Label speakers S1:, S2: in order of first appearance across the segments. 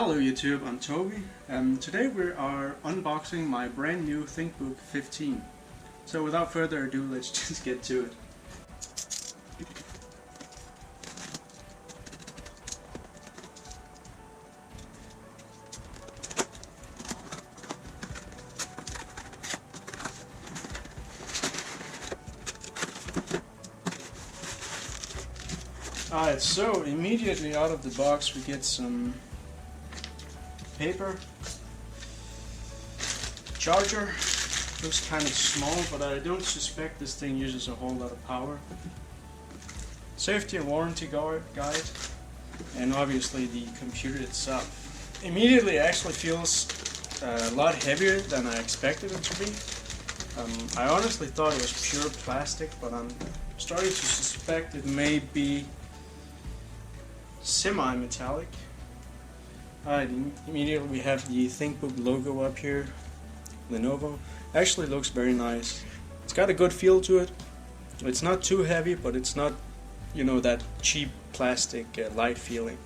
S1: Hello YouTube, I'm Toby, and today we are unboxing my brand new ThinkBook 15. So without further ado, let's just get to it. Alright, so immediately out of the box we get some paper, charger. Looks kind of small, but I don't suspect this thing uses a whole lot of power. Safety and warranty guide, and obviously the computer itself. Immediately it actually feels a lot heavier than I expected it to be. I honestly thought it was pure plastic, but I'm starting to suspect it may semi-metallic. Immediately we have the ThinkBook logo up here, Lenovo. Actually looks very nice. It's got a good feel to it. It's not too heavy, but it's not, you know, that cheap plastic light feeling.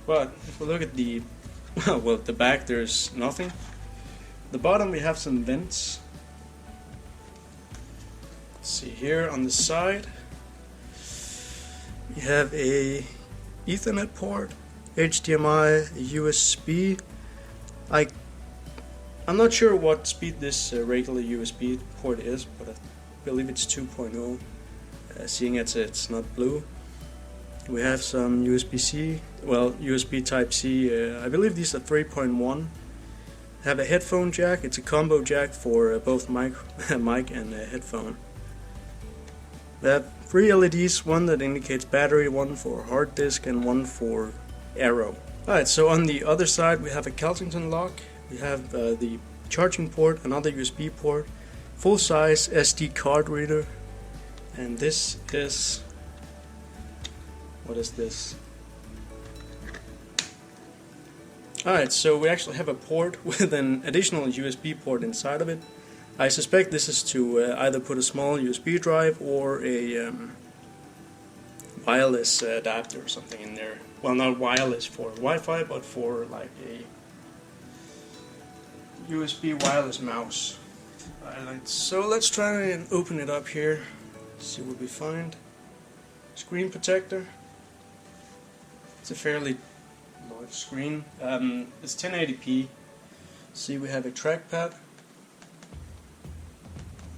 S1: But if we look at the, well, at the back there's nothing. The bottom we have some vents. Let's see, here on the side we have a Ethernet port, HDMI, USB. I'm not sure what speed this regular USB port is, but I believe it's 2.0, seeing it's not blue. We have some USB-C, well, USB Type-C, I believe these are 3.1. Have a headphone jack. It's a combo jack for both mic and headphone. We have 3 LEDs, one that indicates battery, one for hard disk, and one for arrow. Alright, so on the other side we have a Keltington lock. We have the charging port, another USB port, full-size SD card reader, and this is... what is this? Alright, so we actually have a port with an additional USB port inside of it. I suspect this is to either put a small USB drive or a wireless adapter or something in there. Well, not wireless for Wi-Fi, but for like a USB wireless mouse. Alright, so let's try and open it up here, see what we find. Screen protector. It's a fairly large screen. It's 1080p. See, we have a trackpad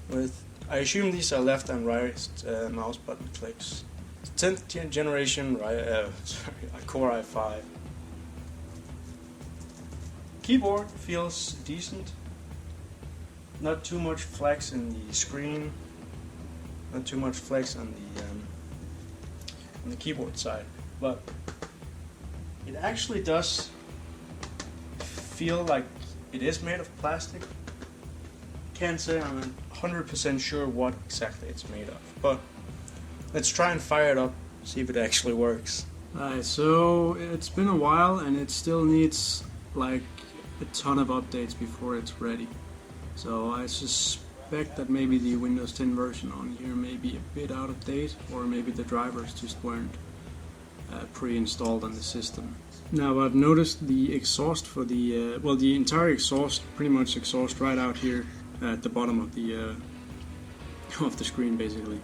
S1: with, I assume these are left and right mouse button clicks. 10th generation Core i5. Keyboard feels decent. Not too much flex in the screen. Not too much flex on the keyboard side, but it actually does feel like it is made of plastic. Can't say I'm 100% sure what exactly it's made of, but let's try and fire it up, see if it actually works. Alright, so it's been a while and it still needs like a ton of updates before it's ready. So I suspect that maybe the Windows 10 version on here may be a bit out of date, or maybe the drivers just weren't pre-installed on the system. Now I've noticed the exhaust for the, well, the entire exhaust, pretty much exhaust right out here at the bottom of the screen basically.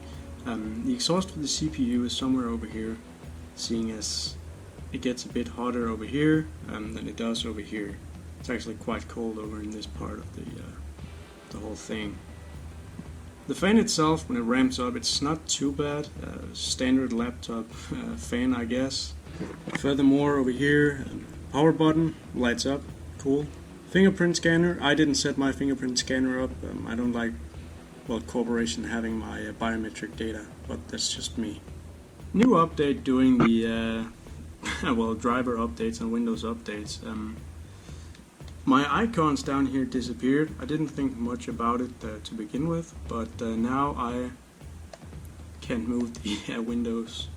S1: The exhaust for the CPU is somewhere over here, seeing as it gets a bit hotter over here than it does over here. It's actually quite cold over in this part of the whole thing. The fan itself, when it ramps up, it's not too bad. Standard laptop fan, I guess. Furthermore, over here, power button lights up, cool. Fingerprint scanner. I didn't set my fingerprint scanner up. I don't like, well, corporation having my biometric data, but that's just me. New update doing the well, driver updates and Windows updates. My icons down here disappeared. I didn't think much about it to begin with, but now I can't move the Windows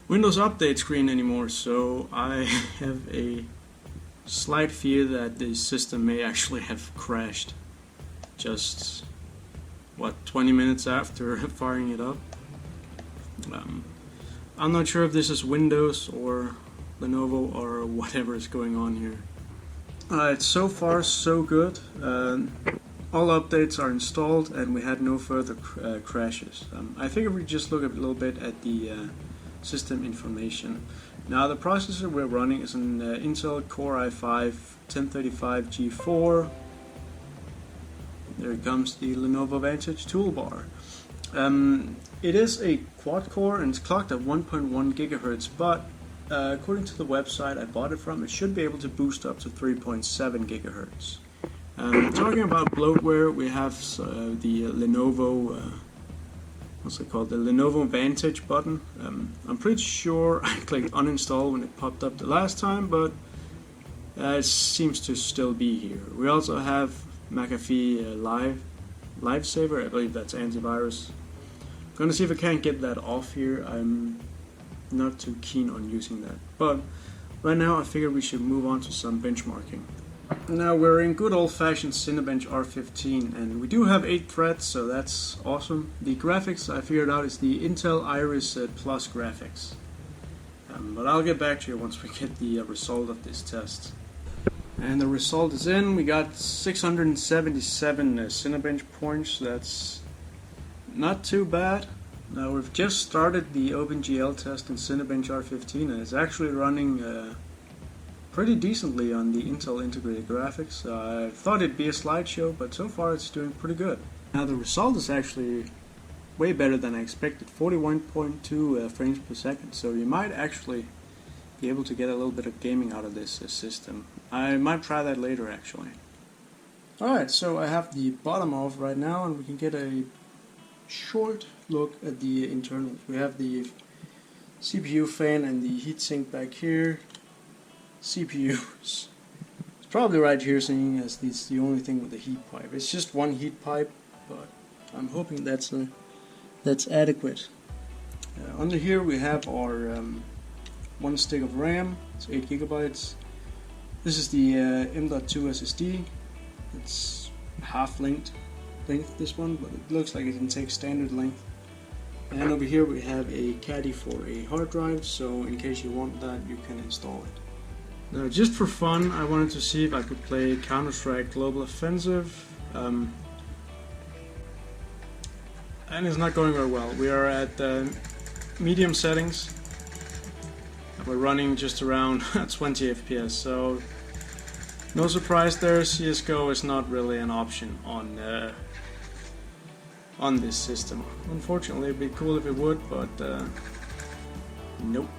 S1: update screen anymore, so I have a slight fear that the system may actually have crashed just, what, 20 minutes after firing it up. I'm not sure if this is Windows or Lenovo or whatever is going on here. Alright, so far so good. All updates are installed and we had no further crashes. I figure we just look a little bit at the system information. Now the processor we're running is an Intel Core i5-1035G4. There comes the Lenovo Vantage toolbar. It is a quad core and it's clocked at 1.1 GHz, but according to the website I bought it from, it should be able to boost up to 3.7 GHz. Talking about bloatware, we have the Lenovo, what's it called, the Lenovo Vantage button. I'm pretty sure I clicked uninstall when it popped up the last time, but it seems to still be here. We also have McAfee Lifesaver, I believe that's antivirus. I'm gonna see if I can't get that off here. I'm not too keen on using that, but right now I figure we should move on to some benchmarking. Now we're in good old-fashioned Cinebench R15 and we do have 8 threads, so that's awesome. The graphics I figured out is the Intel Iris Plus graphics, but I'll get back to you once we get the result of this test. And the result is in. We got 677 Cinebench points. That's not too bad. Now we've just started the OpenGL test in Cinebench R15 and it's actually running pretty decently on the Intel integrated graphics. I thought it'd be a slideshow, but so far it's doing pretty good. Now the result is actually way better than I expected, 41.2 frames per second, so you might actually be able to get a little bit of gaming out of this system. I might try that later actually. Alright, so I have the bottom off right now and we can get a short look at the internals. We have the CPU fan and the heatsink back here. CPUs. It's probably right here, seeing as it's the only thing with a heat pipe. It's just one heat pipe, but I'm hoping that's adequate. Under here we have our one stick of RAM. It's 8 GB. This is the M.2 SSD. It's half length this one, but it looks like it can take standard length. And over here we have a caddy for a hard drive, so in case you want that, you can install it. Now, just for fun, I wanted to see if I could play Counter-Strike Global Offensive, and it's not going very well. We are at medium settings. We're running just around 20 FPS, so no surprise there. CS:GO is not really an option on this system. Unfortunately, it'd be cool if it would, but nope.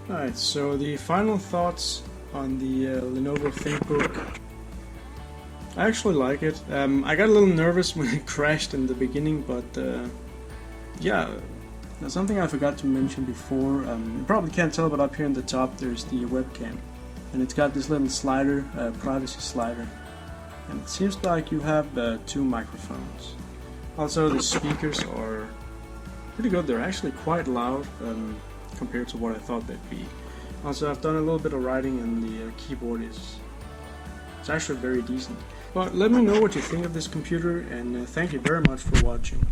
S1: Alright, so the final thoughts on the Lenovo ThinkBook. I actually like it. I got a little nervous when it crashed in the beginning, but yeah, that's something I forgot to mention before. You probably can't tell, but up here in the top there's the webcam, and it's got this little slider, privacy slider, and it seems like you have 2 microphones. Also, the speakers are pretty good. They're actually quite loud compared to what I thought they'd be. Also, I've done a little bit of writing and the keyboard it's actually very decent. But let me know what you think of this computer, and thank you very much for watching.